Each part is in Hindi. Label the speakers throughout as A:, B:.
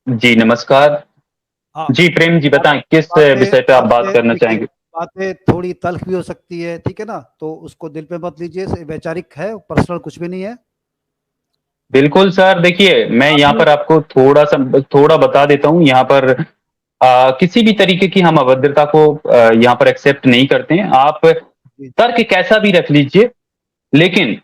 A: जी, नमस्कार।
B: हाँ,
A: जी, प्रेम जी
B: बात
A: बताएँ किस
B: बातें
A: विषय पे आप बात
B: बातें
A: करना
B: देखिए,
A: चाहेंगे?
B: बातें थोड़ी तल्ख़ भी हो सकती है, ठीक है ना? तो उसको दिल पे मत लीजिए, वैचारिक है, पर्सनल कुछ भी नहीं है।
A: बिल्कुल सर, देखिए मैं यहाँ
B: आपने
A: पर आपको थोड़ा बता देता हूँ यहाँ पर किसी भी तरीके की हम अभद्रता को यहाँ पर एक्सेप्ट नहीं करते हैं। आप
B: जी,
A: तर्क कैसा भी रख लीजिए, लेकिन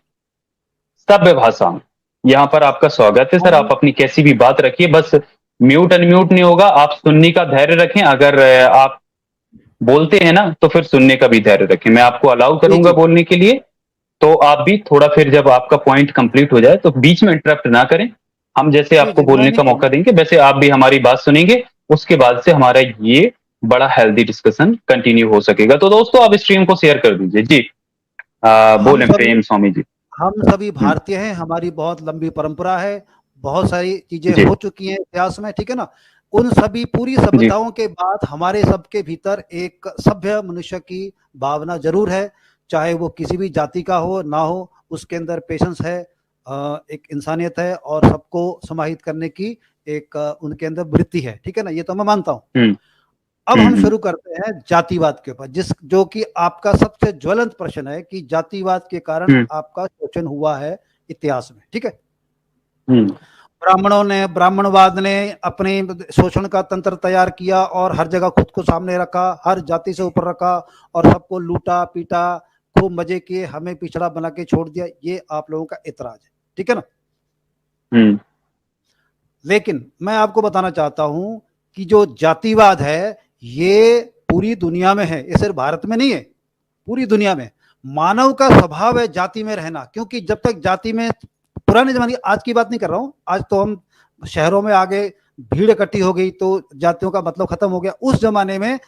A: सभ्य भाषा में, यहाँ पर आपका स्वागत है सर, आप
B: हम
A: अपनी कैसी भी बात रखिए, बस म्यूट अनम्यूट नहीं होगा, आप सुनने का धैर्य रखें, अगर आप बोलते हैं ना, तो फिर सुनने का भी धैर्य रखें। मैं आपको अलाउ
B: जी,
A: करूँगा
B: जी।
A: बोलने के लिए, तो आप भी थोड़ा फिर जब आपका पॉइंट कंप्लीट हो जाए, तो बीच में इंटरप्ट ना करें। हम जैसे
B: जी,
A: आपको
B: जी, मैं
A: बोलने
B: नहीं
A: का मौका
B: करूँगा।
A: देंगे, वैसे आप भी हमारी बात सुनेंगे, उसके बाद से हमारा ये बड़ा हेल्दी डिस्कशन कंटिन्यू हो सकेगा। तो दोस्तों आप स्ट्रीम को शेयर कर दीजिए। जी,
B: हम
A: बोलें
B: सभी
A: प्रेम स्वामी जी।
B: हम सभी
A: हुँ,
B: भारतीय हैं, हमारी बहुत लंबी परंपरा है, बहुत सारी चीज़ें
A: जी,
B: हो चुकी हैं इतिहास में, ठीक है ना? उन सभी पूरी
A: जी,
B: सभ्यताओं के बाद हमारे सबके भीतर एक सभ्य मनुष्य की भावना ज़रूर है, चाहे वो किसी भी जाति का हो, ना हो, उसके अंदर पेशेंस है, एक इंसानियत है और सबको समाहित करने की एक उनके अंदर वृत्ति है, ठीक है ना? ये तो मैं मानता हूँ।
A: हुँ,
B: अब
A: हुँ,
B: हम
A: हुँ,
B: शुरू करते हैं जातिवाद के ऊपर, जो कि आपका सबसे ज्वलंत प्रश्न है कि जातिवाद के कारण
A: हुँ,
B: आपका शोषण हुआ है इतिहास में, ठीक है?
A: हुँ,
B: ब्राह्मणवाद ने अपने शोषण का तंत्र तैयार किया और हर जगह खुद को सामने रखा, हर जाति से ऊपर रखा और सबको लूटा, पीटा, खूब मज़े किए, हमें पिछड़ा बना के छोड़ दिया, ये आप लोगों का ऐतराज़ है, ठीक है ना?
A: हुँ,
B: लेकिन मैं आपको बताना चाहता हूँ कि जो जातिवाद है, ये पूरी दुनिया में है, ये सिर्फ़ भारत में नहीं है, पूरी दुनिया में। मानव का स्वभाव है जाति में रहना, क्योंकि जब तक जाति में पुराने ज़माने की, आज की बात नहीं कर रहा हूँ, आज तो हम शहरों में आ गए, भीड़ इकट्ठी हो गई तो जातियों का मतलब खत्म हो गया। उस ज़माने में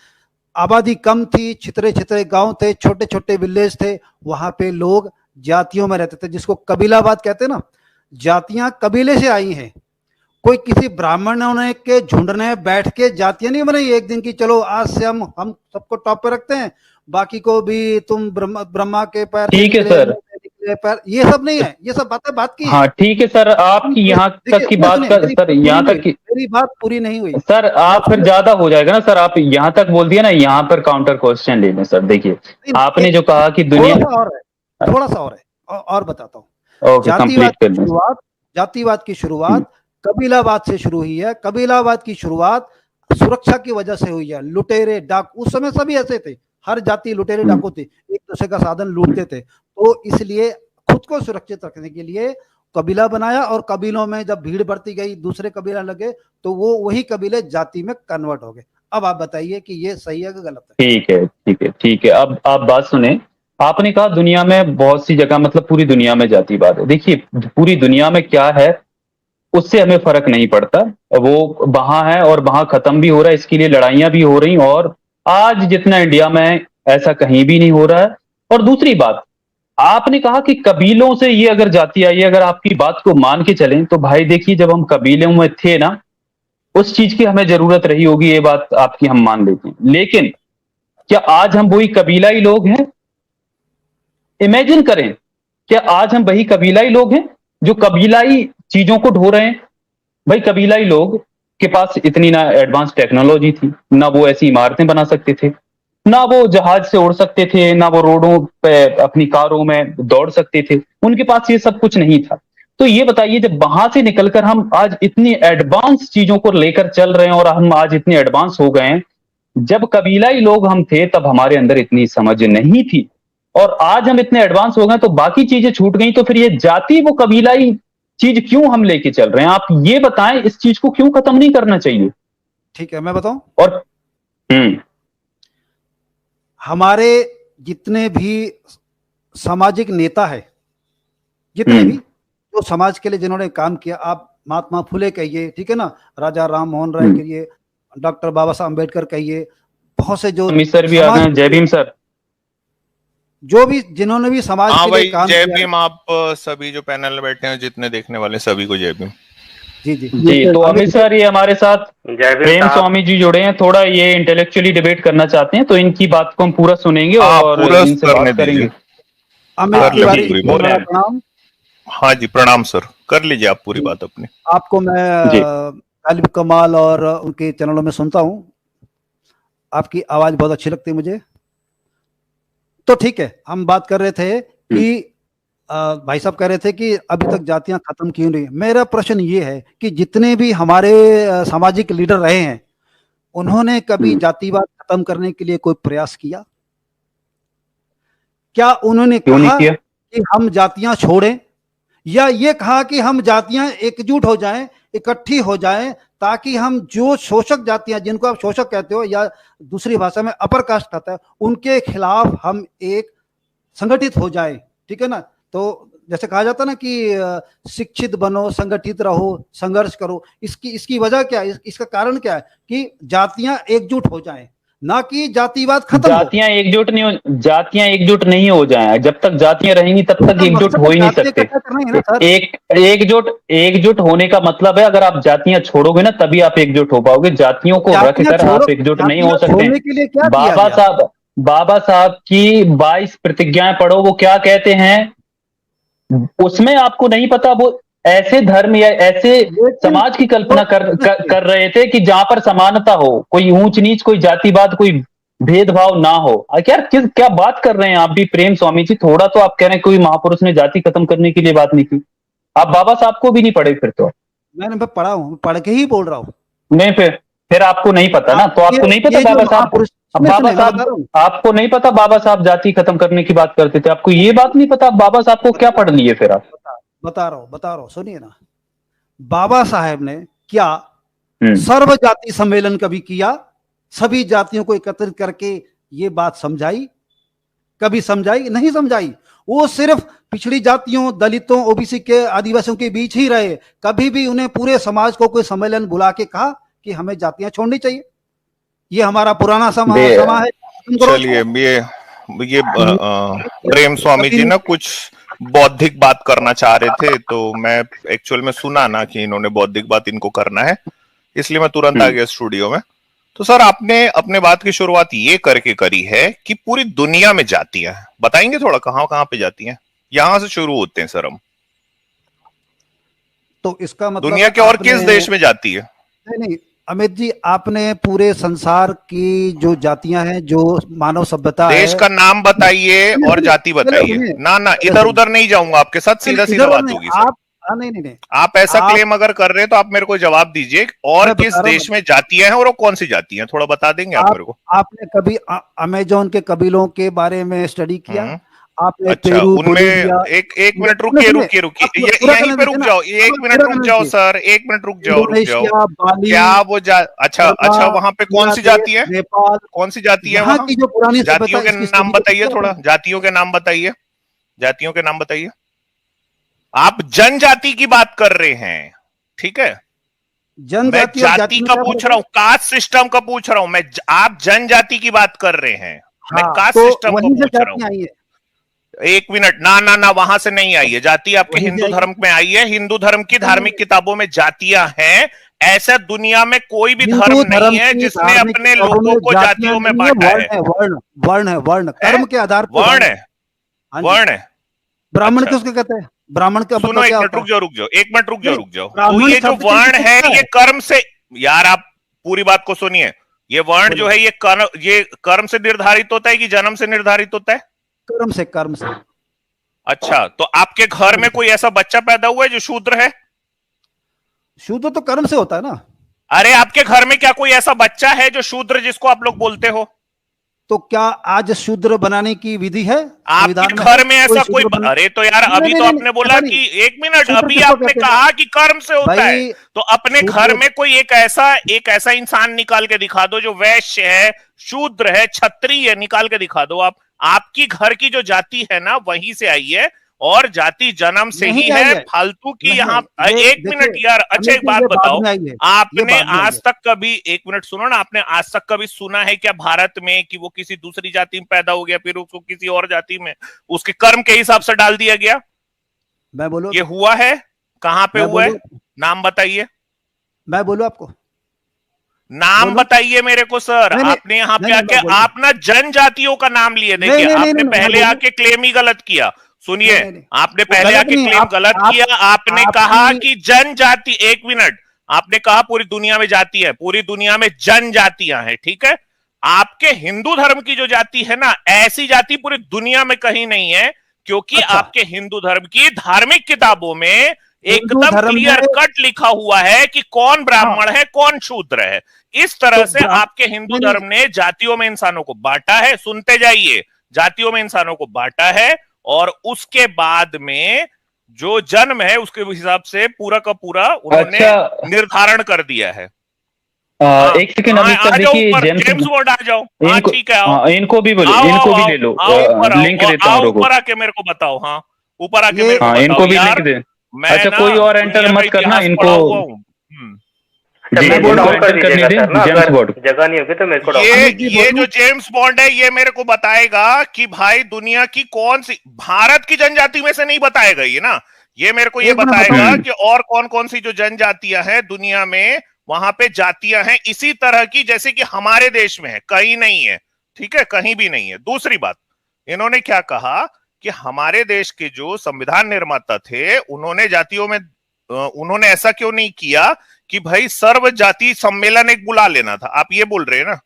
B: आबादी कम थी, छितरे-छितरे गाँव थे, छोटे-छोटे विलेज थे, वहाँ पे लोग जातियों में रहते थे, जिसको कबीलावाद कहते हैं ना, जातियाँ कबीले से आई हैं। कोई किसी ब्राह्मणों ने के झुंड ने बैठ के जातियां नहीं बनाई एक दिन की, चलो आज से हम सबको टॉप पे रखते हैं, बाकी को भी तुम ब्रह्मा के पैर से
A: ठीक है
B: निकले,
A: सर।
B: मुंह से निकले पैर, ये सब नहीं है, ये सब बातें बात की
A: हाँ,
B: हैं।
A: ठीक है सर, आपकी यहाँ तक
B: देखिए
A: की
B: सुनिए
A: बात
B: सुनिए,
A: का सर यहाँ तक की
B: मेरी बात पूरी नहीं हुई।
A: सर
B: मैं
A: आप फिर
B: सुन
A: ज़्यादा हो जाएगा ना सर, आप यहाँ तक बोल दिया ना, यहाँ पर काउंटर क्वेश्चन ले लें सर। देखिए,
B: नहीं, नहीं,
A: आपने जो कहा कि
B: थोड़ा
A: दुनिया
B: सा और है, थोड़ा सा और है, और बताता हूँ।
A: ओके,
B: जातिवाद
A: कंप्लीट
B: की
A: कर लें।
B: शुरुआत जातिवाद की
A: हुँ,
B: शुरुआत कबीलावाद से शुरू हुई है। कबीलावाद की शुरुआत सुरक्षा की वजह से हुई है। लुटेरे डाक, उस समय सभी ऐसे थे, हर जाति लुटेरे
A: हुँ,
B: डाकू थे, एक दूसरे का साधन
A: हुँ,
B: लूटते थे, तो इसलिए खुद को सुरक्षित रखने के लिए कबीला बनाया, और कबीलों में जब भीड़ बढ़ती गई, दूसरे कबीला लगे, तो वो वही कबीले जाति में कन्वर्ट हो गए। अब आप बताइए कि ये सही है कि गलत है?
A: ठीक है, ठीक है, ठीक है। अब आप बात सुनें, आपने कहा दुनिया में बहुत सी जगह मतलब पूरी दुनिया में जातिवाद है। देखिए, पूरी दुनिया में क्या है, उससे हमें फ़र्क नहीं पड़ता। वो वहाँ है और वहाँ ख़त्म भी हो रहा है, इसके लिए लड़ाइयाँ भी हो रही, और आज जितना इंडिया में है, ऐसा कहीं भी नहीं हो रहा है। और दूसरी बात, आपने कहा कि कबीलों से ये अगर जाति आई है, अगर आपकी बात को मान के चलें, तो भाई देखिए जब हम कबीलों में थे ना, उस चीज़ की हमें ज़रूरत रही होगी, ये बात आपकी हम मान लेते हैं। लेकिन क्या आज हम वही कबीलाई लोग हैं? इमेजिन करें, क्या आज हम वही कबीलाई लोग हैं, जो कबीलाई चीज़ों को ढो रहे हैं? भाई कबीलाई लोग के पास इतनी ना एडवांस टेक्नोलॉजी थी, ना वो ऐसी इमारतें बना सकते थे, ना वो जहाज से उड़ सकते थे, ना वो रोडों पे अपनी कारों में दौड़ सकते थे। उनके पास ये सब कुछ नहीं था। तो ये बताइए जब वहां से निकलकर हम आज इतनी एडवांस चीजों को लेकर चल रहे हैं और हम आज इतने एडवांस हो गए हैं, जब कबीलाई लोग हम थे तब हमारे अंदर इतनी समझ नहीं थी, और आज हम इतने एडवांस हो गए तो बाकी चीजें छूट गई, तो फिर ये जाति वो कबीलाई चीज क्यों हम लेके चल रहे हैं? आप ये बताएं, इस चीज को क्यों खत्म नहीं करना चाहिए?
B: ठीक है, मैं बताऊं?
A: और हम्म,
B: हमारे जितने भी सामाजिक नेता है, जितने भी
A: हम्म,
B: जो समाज के लिए जिन्होंने काम किया, आप महात्मा फुले कहिए, ठीक है ना, राजा राम मोहन राय
A: हम्म।
B: कहिए, डॉक्टर बाबा साहब अम्बेडकर कहिए, बहुत से जो
A: अमित सर भी आ गए
B: समाज
A: हैं,
B: के
A: जय
B: लिए,
A: भीम सर।
B: जो भी जिन्होंने भी समाज
C: हाँ
B: के लिए
C: भाई,
B: काम
C: जय
B: किया है।
C: भीम। आप सभी जो पैनल में बैठे हैं, जितने देखने वाले सभी को जय भीम।
B: जी जी।
A: जी, तो
B: अमित
A: अमित
B: जी।
A: सर ये हमारे साथ
D: जय भीम
A: प्रेम
D: साहब।
A: स्वामी जी जुड़े हैं, थोड़ा ये इंटेलेक्चुअली डिबेट करना चाहते हैं, तो इनकी बात को हम पूरा सुनेंगे
C: हाँ,
A: और
C: पूरा
A: इनसे
C: करने
A: बात
C: दीजिए।
A: करेंगे।
B: अमित
A: हाँ,
C: कर ले
A: जी,
B: तिवारी
C: पूरी
B: जी,
C: बात।
A: बोले
B: हमारा
A: हम।
B: प्रणाम।
C: हाँ जी, प्रणाम सर। कर लीजिए आप पूरी
B: जी,
C: बात अपनी।
B: आपको मैं
A: जी,
B: गालिब कमाल और उनके चैनलों में सुनता हूँ, आपकी आवाज बहुत अच्छी लगती है मुझे। तो ठीक है, हम बात कर रहे थे कि भाई साहब कह रहे थे कि अभी तक जातियां खत्म क्यों नहीं। मेरा प्रश्न ये है कि जितने भी हमारे सामाजिक लीडर रहे हैं, उन्होंने कभी जातिवाद खत्म करने के लिए कोई प्रयास किया? क्या उन्होंने
A: क्यों नहीं
B: कहा
A: किया?
B: कि हम जातियां छोड़ें, या ये कहा कि हम जातियां एकजुट हो जाएं, इकट्ठी हो जाएं, ताकि हम जो शोषक जातियां, जिनको आप शोषक कहते हो या दूसरी भाषा में अपर कास्ट कहता है, उनके खिलाफ हम एक संगठित हो जाए? ठीक है ना? तो जैसे कहा जाता है ना कि शिक्षित बनो, संगठित रहो, संघर्ष करो। इसकी वजह क्या है, इसका कारण क्या है? कि जातियां एकजुट हो जाएं, ना कि जातिवाद खत्म हो।
A: जातियां एकजुट नहीं हो जाए। जब तक जातियां रहेंगी तब तक
B: इसका
A: एकजुट
B: मकसद
A: हो ही नहीं
B: जाति
A: सकते।
B: इकट्ठा करना ही है ना सर।
A: एकजुट होने का मतलब है, अगर आप जातियां छोड़ोगे ना तभी आप एकजुट हो पाओगे। जातियों को
B: जातियां
A: रखकर
B: छोड़ो,
A: आप एकजुट नहीं हो
B: जातियां
A: सकते।
B: छोड़ने के लिए क्या किया
A: बाबा
B: गया?
A: साहब बाबा साहब की 22 प्रतिज्ञाएं पढ़ो, वो क्या कहते हैं उसमें, आपको नहीं पता? वो ऐसे धर्म या ऐसे
B: लेकिन
A: समाज की
B: वो
A: कल्पना कर रहे थे कि जहां पर समानता हो, कोई ऊंच नीच, कोई जातिवाद, कोई भेदभाव ना हो। यार क्या बात कर रहे हैं आप भी, प्रेम स्वामी जी? थोड़ा तो आप कह रहे हैं कोई महापुरुष ने जाति खत्म करने के लिए बात नहीं की। आप बाबा साहब को भी नहीं पढ़े फिर तो?
B: मैं पढ़ा हूँ, पढ़ के ही बोल रहा हूँ।
A: नहीं, फिर आपको नहीं पता ना, तो आपको नहीं पता
B: ये जो
A: बाबा साहब।
B: महापुरुष,
A: बाबा
B: मैं बता
A: साहब,
B: रहा हूँ,
A: आपको नहीं पता बाबा साहब जाति खत्म करने की बात करते थे? आपको ये बात नहीं पता? बाबा साहब को क्या पढ़ लिए फिर आप?
B: बता रहा हूँ, सुनिए ना। बाबा साहेब ने क्या
A: हम्म।
B: सर्व जाति सम्मेलन कभी किया? सभी जातियों को एकत्रित करके ये बात समझाई? कभी समझाई? नहीं समझाई। वो सिर्फ पिछड़ी जातियों, दलितों, ओबीसी के, आदिवासियों के बीच ही रहे। कभी भी उन्हें पूरे समाज को कोई सम्मेलन बुला के कहा कि हमें जातियां छोड़नी चाहिए, ये हमारा पुराना समा है,
C: चलिए, ये प्रेम स्वामी जी ना कुछ बौद्धिक बात करना चाह रहे थे, तो मैं एक्चुअल में सुना ना कि इन्होंने बौद्धिक बात इनको करना है, इसलिए मैं तुरंत आ गया स्टूडियो में। तो सर, आपने अपने बात की शुरुआत ये करके करी है कि पूरी दुनिया में जातियां हैं। बताएंगे थोड़ा कहां कहां पे जाती हैं? यहां से शुरू होते हैं सर हम।
B: तो इसका मतलब
C: दुनिया के और किस देश में जाती है?
B: नहीं, अमित जी, आपने पूरे संसार की जो जातियां हैं, जो मानव सभ्यता है,
C: देश का नाम बताइए और जाति बताइए। ना इधर उधर नहीं जाऊंगा आपके साथ, सीधा सीधा बात होगी सर।
B: नहीं,
C: आप ऐसा क्लेम अगर कर रहे हैं तो आप मेरे को जवाब दीजिए, और किस देश में जातियां हैं और वो कौन सी जातियां हैं, थोड़ा बता देंगे आप मेरे को?
B: आपने कभी अमेजोन के कबीलों के बारे में स्टडी किया? आपने
C: अच्छा, उनमें एक मिनट रुकिए, यहीं पे रुक जाओ, 1 मिनट रुक जाओ सर, 1 मिनट रुक जाओ। क्या वो अच्छा, वहां पे कौन सी जाति है?
B: नेपाल,
C: कौन सी जाति है वहां?
B: की जो पुरानी
C: जातियों के नाम बताइए, थोड़ा जातियों के नाम बताइए, जातियों के नाम बताइए। आप जनजाति की बात कर रहे हैं, ठीक है? मैं जाति का पूछ रहा हूं, कास्ट सिस्टम का पूछ रहा हूं मैं। आप जनजाति की बात कर रहे हैं, मैं कास्ट सिस्टम का पूछ रहा हूं। 1 मिनट, ना वहां से नहीं आई है जाति, आपके हिंदू धर्म में आई है। हिंदू धर्म की धार्मिक किताबों में जातियां हैं। ऐसा दुनिया में कोई भी धर्म नहीं है जिसने अपने लोगों को जातियों में बांटा है।
B: वर्ण कर्म के आधार पर
C: वर्ण है।
B: ब्राह्मण किसको कहते हैं? ब्राह्मण का
C: सुनो, 1 मिनट रुक जाओ, 1 मिनट रुक जाओ। तो ये जो वर्ण है, ये कर्म से, यार आप पूरी बात को सुनिए। ये वर्ण जो है, ये कर्म से निर्धारित होता है कि जन्म से निर्धारित होता है?
B: कर्म से।
C: अच्छा, तो आपके घर में कोई ऐसा बच्चा पैदा हुआ है जो शूद्र है?
B: शूद्र तो कर्म से होता है ना।
C: अरे, आपके घर में क्या कोई ऐसा बच्चा है जो शूद्र, जिसको आप लोग बोलते हो?
B: तो क्या आज शूद्र बनाने की विधि है
C: आपके घर में ऐसा कोई अरे तो यार, अभी तो आपने बोला कि 1 मिनट, अभी आपने कहा कि कर्म से होता है, तो अपने घर में कोई एक ऐसा इंसान निकाल के दिखा दो जो वैश्य है, शूद्र है, क्षत्रिय है, निकाल के दिखा दो। आपकी घर की जो जाति है ना, वहीं से आई है, और जाति जन्म से ही है, फालतू की यहाँ। 1 मिनट यार, अच्छा एक बात बताओ, आपने आज तक कभी, 1 मिनट सुनो ना, आपने आज तक कभी सुना है क्या भारत में कि वो किसी दूसरी जाति में पैदा हो गया, फिर उसको किसी और जाति में उसके कर्म के हिसाब से डाल दिया गया?
B: मैं बोलूं,
C: ये हुआ है? कहां पे हुआ है? नाम बताइए।
B: मैं बोलूं आपको?
C: नाम बताइए मेरे को सर। आपने यहाँ पे आके आप ना जनजातियों का नाम लिए, देखिए आपने पहले आके क्लेम ही गलत किया। सुनिए, आपने पहले आके क्लेम गलत किया। आपने कहा कि जनजाति, 1 मिनट आपने कहा पूरी दुनिया में जाति है, पूरी दुनिया में जनजातियां हैं, ठीक है। आपके हिंदू धर्म की जो जाति है ना, ऐसी जाति पूरी दुनिया में कहीं नहीं है, क्योंकि
B: अच्छा।
C: आपके हिंदू धर्म की धार्मिक किताबों में
B: हिंदू
C: एकदम
B: धर्म
C: क्लियर
B: में
C: कट लिखा हुआ है कि कौन ब्राह्मण है, कौन शूद्र है। इस तरह
B: तो
C: से आपके हिंदू
B: नहीं,
C: धर्म ने जातियों में इंसानों को बांटा है। सुनते जाइए, जातियों में इंसानों को बांटा है, और उसके बाद में जो जन्म है उसके हिसाब से पूरा का पूरा उन्होंने
A: अच्छा
C: निर्धारण कर दिया है। हाँ,
A: एक सेकंड अभी
C: आ
A: सर,
C: जाओ
A: देखिए
C: ऊपर,
A: जेम्स
C: जेम्स बॉन्ड आ जाओ। हाँ
A: इनको,
C: ठीक है, आओ
A: हाँ इनको भी बोलो,
C: आओ
A: इनको भी
C: आओ
A: ले लो,
C: आओ ऊपर आओ,
A: लिंक देता हूँ,
C: आओ
A: रुको।
C: ऊपर आके मेरे को बताओ। हाँ, ऊपर आके
B: ये
C: मेरे को
A: हाँ
C: बताओ
A: इनको भी
C: यार,
A: लिंक दे।
C: मैं
A: अच्छा
C: ना
A: कोई और
C: दुनिया
A: एंटर
C: का
A: मत करना,
C: इतिहास
A: इनको
C: पढ़ा हुआ हूँ।
A: जी
B: मैं बोल
A: इनको
B: रहा हूँ,
A: एंटर करने दे, जेम्स बॉन्ड।
D: जगह नहीं होगी तो मेरे को
B: अमित जी
C: ये
B: बोलूं?
C: जो जेम्स बॉन्ड है, ये मेरे को बताएगा कि भाई दुनिया की कौन सी, भारत की जनजाति में से नहीं बताएगा ये ना, ये मेरे को ये
B: एक मिनट
C: बताएगा
A: बताओ।
C: कि और कौन कौन सी जो जनजातियां हैं दुनिया में, वहां पे जातियां हैं इसी तरह की जैसे कि हमारे देश में है, कहीं नहीं है, ठीक है, कहीं भी नहीं है। दूसरी बात, इन्होंने क्या कहा कि हमारे देश के जो संविधान निर्माता थे उन्होंने जातियों में, उन्होंने ऐसा क्यों नहीं किया कि भाई सर्व जाति सम्मेलन एक बुला लेना था, आप ये बोल रहे हैं ना।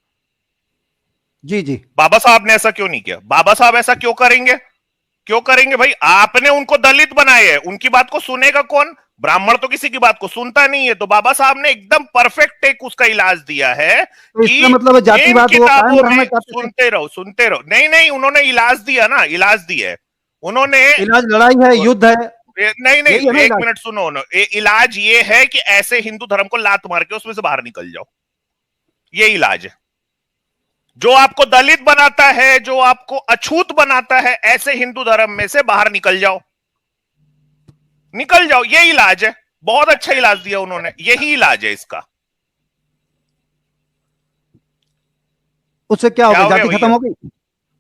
B: जी जी,
C: बाबा साहब ने ऐसा क्यों नहीं किया? बाबा साहब ऐसा क्यों करेंगे? क्यों करेंगे भाई? आपने उनको दलित बनाए हैं, उनकी बात को सुनेगा कौन? ब्राह्मण तो किसी की बात को सुनता नहीं है। तो बाबा साहब ने एकदम परफेक्ट एक उसका इलाज दिया है
B: तो
C: कि
B: इसका मतलब है जातिवाद
C: इन
B: वो कायम
C: किताबों
B: रहना
C: में,
B: चाहते थे।
C: सुनते रहो सुनते रहो, नहीं नहीं, उन्होंने इलाज दिया ना, इलाज दिया है उन्होंने।
B: इलाज लड़ाई है, युद्ध है,
C: नहीं नहीं,
B: यही है ना
C: एक
B: इलाज?
C: मिनट सुनो ना, इलाज ये है कि ऐसे हिंदू धर्म को लात मार के उसमें से बाहर निकल जाओ, ये इलाज है। जो आपको दलित बनाता है, जो आपको अछूत बनाता है, ऐसे हिंदू धर्म में से बाहर निकल जाओ, निकल जाओ, ये इलाज है। बहुत अच्छा इलाज दिया उन्होंने, यही इलाज है इसका।
B: उससे क्या हो
C: क्या
B: गया?
C: हो गया
B: जाति खत्म
C: भैया?
B: हो गई?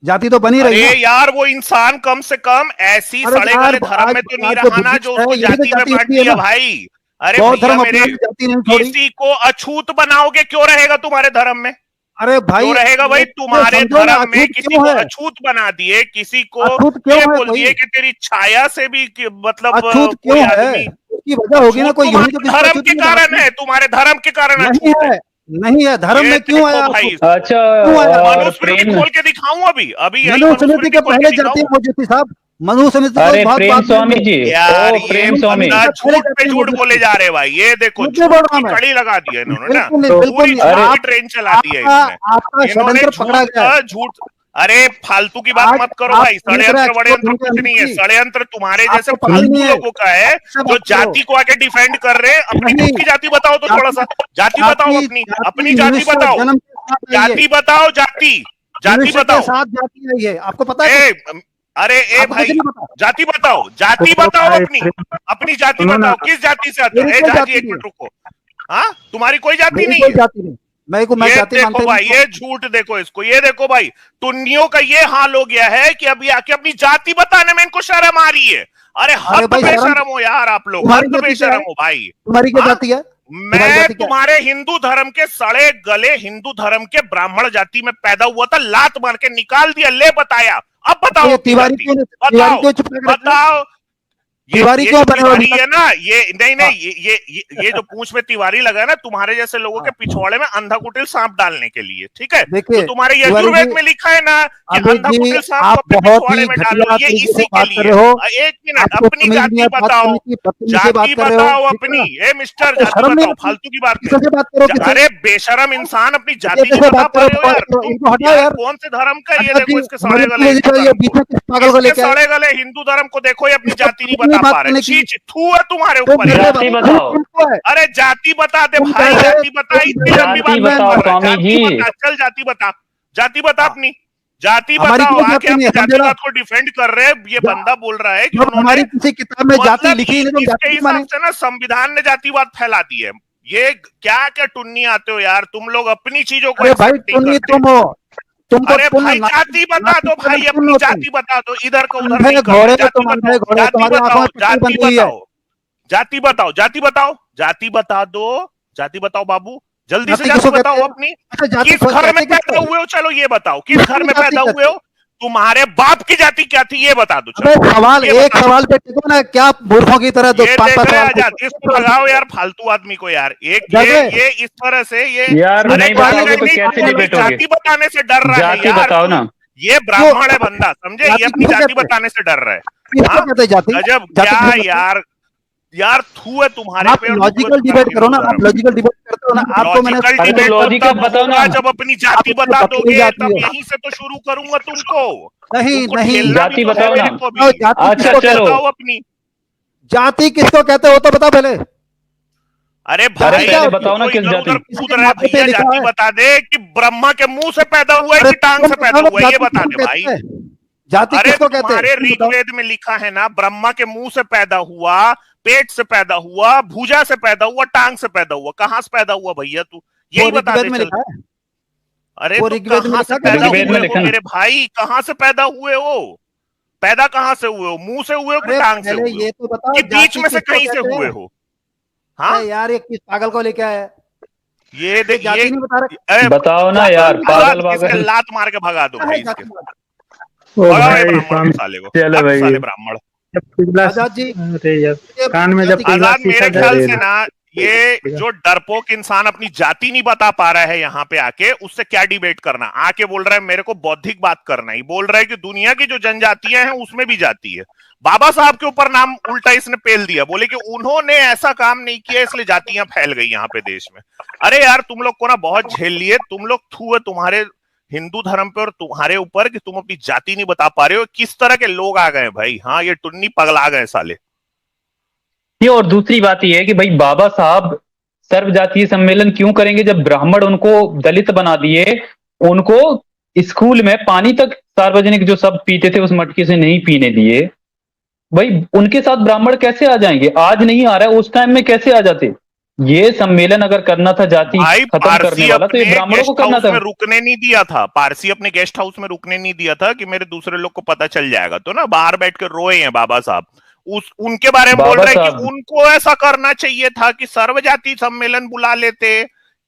B: जाति तो बनी रही
C: अरे
B: ना।
C: यार, वो इंसान कम से कम ऐसी
B: अरे
C: सड़े
B: यार,
C: गले धर्म में तो नहीं
B: आज जो
C: रहा ना जो
B: बुद्धिस्ट है,
C: उसको
B: ये भी तो
C: जाति में
B: जाति
C: बांट
B: होती है
C: दिया
B: ना।
C: भाई। अरे
B: बौद्ध
C: भैया
B: धर्म
C: मेरे,
B: अपनी जाति नहीं छोड़ी।
C: किसी को अछूत बनाओगे, क्यों रहेगा तुम्हारे धर्म में?
B: अरे भाई,
C: क्यों रहेगा भाई?
B: ये
C: तुम्हारे
B: समझो ना,
C: धर्म में
B: अछूत
C: किसी
B: क्यों
C: को
B: है?
C: अछूत बना दिए, किसी को
B: अछूत क्यों
C: ये
B: है
C: बोल
B: कोई?
C: दिए कि तेरी छाया से भी मतलब
B: अछूत
C: कोई
B: क्यों है?
C: आदमी,
B: उसकी वजह होगी ना,
C: अछूत
B: कोई यहूदी तो
C: तुम्हारे
B: किसी को
C: धर्म
B: अछूत
C: के
B: नहीं
C: कारण
B: बनाता।
C: है, तुम्हारे धर्म के कारण
B: नहीं
C: अछूत है।
B: है, नहीं है, धर्म
C: ये
B: में क्यों आया
C: देखो भाई,
B: अछूत?
A: अच्छा
B: क्यों आया?
A: और
C: मनुस्मृति
A: प्रेम,
C: खोल के दिखाऊं, अभी अभी यही
B: मनुस्मृति
C: मनुस्मृति
B: के
C: खोल
B: पहले
C: के
B: जाति
C: दिखाऊं।
B: मौजूद थी साहब। मनुस्मृति
A: अरे
B: तो बहुत
A: प्रेम
B: बाद में
A: स्वामी
B: हुई।
A: जी,
C: यार
A: ओ
C: ये
A: प्रेम स्वामी,
C: बंदा
B: पहले
C: झूठ पे
B: जाति
C: झूठ
B: मौजूद
C: बोले
B: थी।
C: जा रहे भाई, ये देखो
B: झूठ नहीं बोल
C: झूठ
B: रहा
C: की
B: मैं।
C: कड़ी लगा दी है इन्होंने ना,
B: बिल्कुल नहीं, बिल्कुल
C: पूरी
B: नहीं।
C: झूठ की
B: आप
C: ट्रेन चला दी है
B: आपका
C: इन्होंने।
B: आपका
C: इन्होंने
B: षड्यंत्र पकड़ा
C: झूठ
B: गया है।
C: झूठ, अरे फालतू की बात
B: आज
C: मत करो
B: आप
C: भाई,
B: पूरी तरह
C: षड्यंत्र
B: एक्सपोज
C: वड़यंत्र
B: होंगे
C: कुछ नहीं है।
B: अमित जी।
C: षड्यंत्र तुम्हारे जैसे
B: आपको पता ही
C: फालतू
B: नहीं है।
C: लोगों का है
B: अच्छा
C: जो
B: बात करो।
C: जाति को आके डिफेंड कर रहे हैं। अपनी
B: नहीं,
C: खुद की जाति बताओ तो थोड़ा सा, जाति बताओ, अपनी अपनी जाति
B: मनुष्य
C: बताओ,
B: जन्म के साथ आई है।
C: जाति बताओ, जाति जाति
B: मनुष्य के
C: बताओ।
B: साथ जाति आई है, आपको पता है?
C: अरे ए
B: आपको कुछ
C: भाई,
B: नहीं पता?
C: जाति बताओ, जाति बताओ, अपनी अपनी जाति
B: सुनो ना,
C: बताओ, किस जाति से आते हो?
B: मेरी
C: ए
B: कोई
C: जाजी
B: जाति
C: एक
B: नहीं
C: मिनट रुको। हाँ, तुम्हारी कोई जाति
B: मेरी
C: नहीं
B: कोई
C: है।
B: जाति नहीं। मैं
C: ये
B: जाति मानता
C: देखो
B: ही
C: भाई,
B: नहीं।
C: ये झूठ देखो इसको, ये देखो भाई, टुन्नियों का ये हाल हो गया है कि अभी आके अपनी जाति बताने में इनको शर्म आ रही है। अरे हद
B: भाई, शर्म-
C: बेशरम हो यार आप लोग,
B: तुम्हारी
C: हद
B: जाति क्या
C: बेशरम
B: है?
C: हो भाई।
B: तुम्हारी क्या
C: हाँ?
B: जाति है? तुम्हारी
C: मैं
B: जाति क्या है?
C: तुम्हारे हिंदू धर्म के सड़े गले हिंदू धर्म के ब्राह्मण जाति में पैदा हुआ था, लात मार के निकाल दिया, ले बताया। अब बताओ
B: ये
C: अपनी
B: तिवारी
C: जाति।
B: क्यों
C: बताओ
B: चुप कर रखे?
C: बताओ,
B: तिवारी
C: ये
B: क्यों
C: जो
B: बने हुए
C: तिवारी
B: अभी
C: है
B: तक?
C: ना, ये नहीं
B: हाँ।
C: नहीं, ये जो पूंछ में तिवारी लगा है ना, तुम्हारे जैसे लोगों के पिछवाड़े में अंधा कुटिल सांप डालने के लिए, ठीक है?
B: देखिए,
C: तो तुम्हारे
B: तिवारी
C: यजुर्वेद
B: जी,
C: में लिखा है ना कि
B: अमित
C: अंधा
B: जी,
C: कुटिल सांप
B: आप
C: को अपने
B: बहुत
C: पिछवाड़े
B: ही
C: में
B: घटिया
C: डालो, ये
B: तरीके से
C: इसी के
B: बात कर
C: लिए।
B: रहे हो।
C: एक मिनट,
B: आपको
C: अपनी
B: तमीज नहीं
C: जाति
B: है बात
C: बताओ,
B: करने की, बदतमीजी से बात
C: जाति
B: कर रहे हो,
C: बताओ
B: ठीक है
C: अपनी।
B: ना?
C: ए मिस्टर,
B: आपको
C: जाति
B: शर्म नहीं
C: बताओ,
B: आती?
C: फालतू की बात
B: किसी
C: नहीं।
B: से बात करो, किसी
C: अरे बेशरम इंसान, अपनी जाति
B: कैसे
C: नहीं बता
B: बात
C: पा
B: करो?
C: रहे हो यार तुम।
B: इनको हटाओ
C: यार
B: यार।
C: कौन से धर्म का ये
B: अच्छा
C: देखो,
B: जी,
C: इसके सड़े गले
B: ये
C: हिंदू धर्म
B: बीच
C: को,
B: में किस पागल को
C: इसके
B: लेके आए?
C: सड़े गले हिंदू धर्म को देखो, ये अपनी जाति नहीं
B: इसको
C: बता
B: बात
C: पा रहे।
B: करने की-
C: छी थू है तुम्हारे
B: तुम
C: ऊपर
B: मेरे
C: यार।
A: जाति
B: बात-
A: बताओ।
B: तुमको है।
C: अरे जाति बता दे
B: तुम
C: भाई,
B: कह रहे-
C: जाति बता,
B: तुम
C: इतनी
B: मेरे-
C: लंबी
A: जाति
C: बात
A: बताओ
C: मत कर।
A: स्वामी
C: जाति
A: जी।
C: बता, चल जाति बता, जाति बता
B: हाँ।
C: अपनी जाति
B: हमारी
C: बताओ।
B: कोई
C: आके
B: जाति
C: अपनी
B: नहीं है, समझे ना?
C: जातिवाद को डिफेंड कर रहे हैं। ये बंदा बोल रहा है कि
B: जब
C: उन्होंने,
B: हमारी किसी किताब में जाति
C: मतलब
B: लिखी नहीं, तो हम
C: इसके
B: जाति नहीं
C: हिसाब
B: माने।
C: से ना संविधान ने जातिवाद फैला दी है। ये क्या क्या टुन्नी आते हो यार तुम लोग, अपनी चीजों को
B: अरे भाई,
C: एक्सेप्ट नहीं
B: तुम
C: करते।
B: तुम हो, तुमको
C: अरे
B: तुम
C: भाई जाति बता दो भाई, अपनी जाति बता दो, इधर का उधर
B: अंधे
C: नहीं करना।
B: घोड़े,
C: जाति
B: तुम अंधे
C: बताओ,
B: घोड़े,
C: जाति
B: तुम्हारी आंखों
C: बताओ,
B: में पट्टी
C: जाति
B: बंधी हुई है।
C: बताओ, जाति बताओ, जाति बताओ, जाति बता दो, जाति बताओ बाबू, जल्दी से
B: जाति
C: जाति
B: किसको
C: बताओ
B: कहते हैं?
C: अपनी।
B: अच्छा, जाति
C: किस
B: को
C: घर में
B: कहते
C: पैदा
B: किसको?
C: हुए हो, चलो ये बताओ, किस घर में
B: जाति
C: पैदा
B: कहते
C: हुए हो? तुम्हारे बाप की जाति क्या थी ये बता दो।
B: अबे सवाल, एक सवाल पे टिको ना, क्या मूर्खों की तरह दो पांच पांच सवाल
C: आजाद, इसको भगाओ यार फालतू आदमी को यार। एक ये इस तरह से ये
A: यार नहीं बताओगे तो कैसे
C: अपनी
A: डिबेट होगी?
C: जाति बताने से डर रहा है
A: जाति
C: यार।
A: बताओ ना।
C: ये ब्राह्मण है बंदा, समझे? ये अपनी जाति बताने से डर रहा है।
B: किसको कहते हैं जाति?
C: गजब
B: जाति
C: क्या
B: किसको कहते हैं?
C: यार थू है तुम्हारे
B: आप
C: पे।
B: लॉजिकल डिबेट करो ना, आप लॉजिकल डिबेट करते हो ना। आपको मैंने
C: लॉजिकल
A: अरे तो
C: डिबेट
A: लॉजिकल
C: तब
A: बताओ
C: होगा
A: ना।
C: जब अपनी जाति
B: आप
C: बता
B: अपनी
C: दोगे,
B: जाति
C: तब
B: हो।
C: यहीं से तो शुरू करूंगा तुमको।
B: नहीं
C: तुमको
B: नहीं,
C: खेलना
A: जाति
C: भी तो है
A: बताओ ना।
C: मेरे को भी।
B: जाति
A: अच्छा
B: किसको
A: चलो।
C: बताओ अपनी
B: जाति किसको कहते हो तो बताओ पहले।
C: अरे
B: जाति
C: भाई
B: क्या
A: पहले बताओ ना
C: तो
A: किस
C: इधर
A: जाति।
C: उधर कूद
B: इसके
C: रहा है
B: माथे पे
C: भैया।
B: लिखा
C: जाति
B: है।
C: बता दे कि ब्रह्मा के मुंह से पैदा हुआ है
B: अरे
C: कि टांग से
B: तुम
C: पैदा
B: बताओ
C: हुआ है, ये
B: जाति
C: बता
B: किसको
C: दे भाई।
B: कहते हैं? जाति
C: अरे
B: किसको कहते हैं?
C: तुम्हारे
B: तुम बताओ।
C: ऋग्वेद में लिखा है ना, ब्रह्मा के मुंह से पैदा हुआ, पेट से पैदा हुआ, भुजा से पैदा हुआ, टांग से पैदा हुआ। कहाँ से पैदा हुआ भैया तू?
B: वो
C: यही बता
B: ऋग्वेद
C: दे
B: में
C: चल।
B: लिखा है।
C: अरे
B: वो
C: तो
B: ऋग्वेद में
C: कहाँ से
B: लिखा है।
C: पैदा
A: ऋग्वेद में
C: हुए
A: लिखा
C: हो
A: ना।
C: मेरे भाई? कहाँ से पैदा हुए हो? पैदा कहाँ से हुए हो? मुंह से हुए हो कि
B: अरे
C: टांग से
B: पहले
C: हुए हो?
B: ये तो बताओ
C: कि बीच
B: जाति
C: में से
B: किसको
C: कहीं से
B: कहते
C: हुए
B: हैं?
C: हो? हाँ
B: अरे यार ये किस पागल को लेके आया है?
C: ये
B: ये
C: देख
B: जाति
C: ये
B: नहीं बता रहा।
C: अरे
A: बताओ ना
B: जाति
A: यार,
B: नहीं बता
A: पागल
B: रहा।
C: इसके
A: पागल।
C: लात मार के भगा दो
B: क्या
C: भाई
B: है
C: इसके।
B: जाति?
D: ओ
C: भगाओ ये
D: भाई
C: ब्राह्मण साले को।
A: चलो
C: हट
A: भाई।
C: साले ब्राह्मण।
D: जब पिघला,
B: आजाद जी,
D: अरे यार
B: ये
D: कान में जब
B: जाति
D: पिघला
C: आजाद,
D: शीशा
C: मेरे ख्याल
D: अरे
C: से ना ये जो डरपोक इंसान अपनी जाति नहीं बता पा रहा है यहाँ पे आके, उससे क्या डिबेट करना? आके बोल रहा है मेरे को बौद्धिक बात करना ही, बोल रहा है कि दुनिया की जो जनजातियां हैं उसमें भी जाति है। बाबा साहब के ऊपर नाम उल्टा इसने पेल दिया, बोले कि उन्होंने ऐसा काम नहीं किया इसलिए जातियां फैल गई यहाँ पे देश में। अरे यार तुम लोग को ना बहुत झेल लिए तुम लोग। थू है तुम्हारे हिंदू धर्म पे और तुम्हारे ऊपर कि तुम अपनी जाति नहीं बता पा रहे हो। किस तरह के लोग आ गए भाई? हाँ ये टुन्नी पगला गए साले।
A: ये और दूसरी बात ये है कि भाई बाबा साहब सर्व जातीय सम्मेलन क्यों करेंगे जब ब्राह्मण उनको दलित बना दिए, उनको स्कूल में पानी तक सार्वजनिक जो सब पीते थे उस मटके से नहीं पीने दिए। भाई उनके साथ ब्राह्मण कैसे आ जाएंगे? आज नहीं आ रहा है, उस टाइम में कैसे आ जाते? ये सम्मेलन अगर करना था जाति
C: भाई
A: खत्म करने
C: पारसी
A: वाला तो ये
C: अपने
A: ब्राह्मणों को
C: गेस्ट
A: करना
C: हाउस
A: था।
C: में रुकने नहीं दिया था। पारसी अपने गेस्ट हाउस में रुकने नहीं दिया था कि मेरे दूसरे लोग को पता चल जाएगा तो ना। बाहर बैठ के रोए हैं बाबा साहब। उनके बारे में बोल
A: बाबा
C: रहे हैं कि
A: साहब।
C: उनको ऐसा करना चाहिए था कि सर्वजाति सम्मेलन बुला लेते।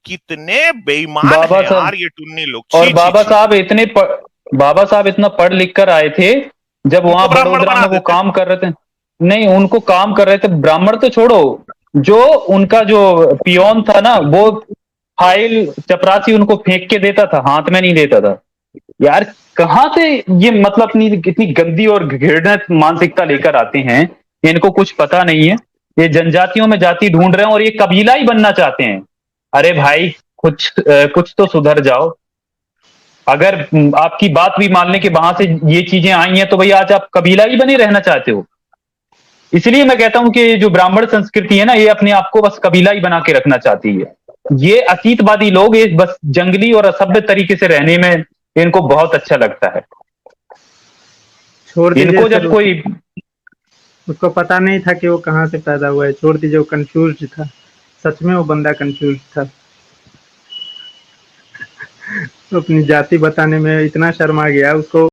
C: कितने बेईमान
A: बाबा
C: हैं
A: साहब।
C: यार ये टुन्नी लोग।
A: और
C: छी,
A: बाबा
C: छी, छी।
A: साहब बाबा साहब इतना पढ़ लिख कर आए थे जब वहां
C: उनको ब्राह्मण
A: बड़ोदरा
C: बना
A: में वो
C: देते।
A: काम कर रहे थे। नहीं, उनको काम कर रहे थे। ब्राह्मण तो छोड़ो, जो उनका जो पियोन था ना वो फाइल चपरासी उनको फेंक के देता था, हाथ में नहीं देता था। यार कहां से ये मतलब अपनी इतनी गंदी और घृणित मानसिकता लेकर आते हैं? इनको कुछ पता नहीं है। ये जनजातियों में जाति ढूंढ रहे हैं और ये कबीला ही बनना चाहते हैं। अरे भाई कुछ तो सुधर जाओ। अगर आपकी बात भी मानने के वहां से ये चीजें आई हैं तो भाई आज आप कबीला ही बने रहना चाहते हो। इसलिए मैं कहता हूं कि जो ब्राह्मण संस्कृति है ना, ये अपने आप को बस कबीला ही बना के रखना चाहती है। ये अतीतवादी लोग ये बस जंगली और असभ्य तरीके से रहने में इनको बहुत अच्छा लगता है।
D: छोड़ दीजिए
A: इनको
D: सर,
A: जब कोई
D: उसको पता नहीं था कि वो कहाँ से पैदा हुआ है। छोड़ दीजिए, वो कंफ्यूज था। सच में वो बंदा कंफ्यूज था। अपनी जाति बताने में इतना शर्मा गया उसको।